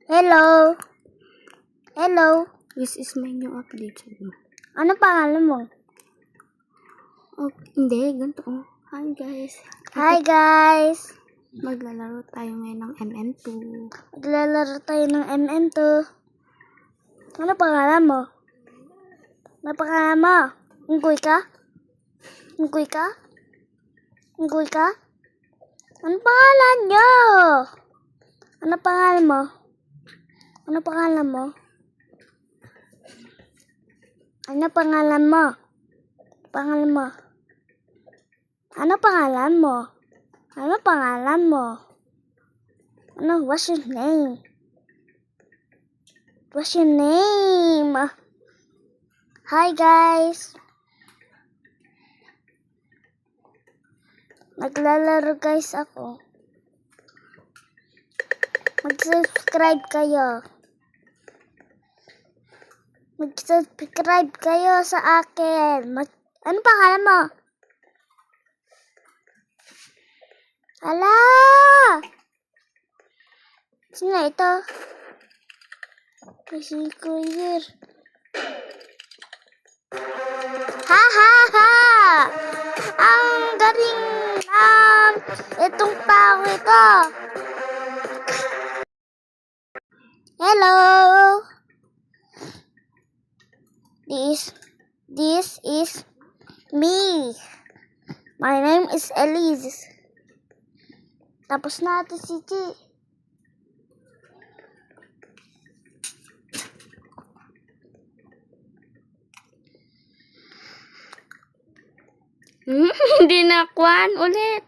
Hello. Hello. This is my new update. Ano pangalan mo? Oh, hindi, ganito. Hi guys. Hi guys. Maglalaro tayo ngayon ng MN2. Maglalaro tayo ng MN2. Ano pangalan mo? Ano pangalan mo? Unggoy ka? Unggoy ka? Unggoy ka? Ano pangalan nyo? Ano pangalan mo? Ano pangalan mo? Ano pangalan mo? Pangalan mo? Ano pangalan mo? Ano pangalan mo? Ano? What's your name? What's your name? Hi guys. Naglalaro guys ako. Mag-subscribe kayo. Mag-subscribe kayo sa akin. Ano pangalan mo? Hala! Sino ito? Si Kuya. Ha ha ha! Ang galing itong tao ito. Hello. This is me. My name is Elise. Tapos na ito si Chi. Hindi na kwan ulit.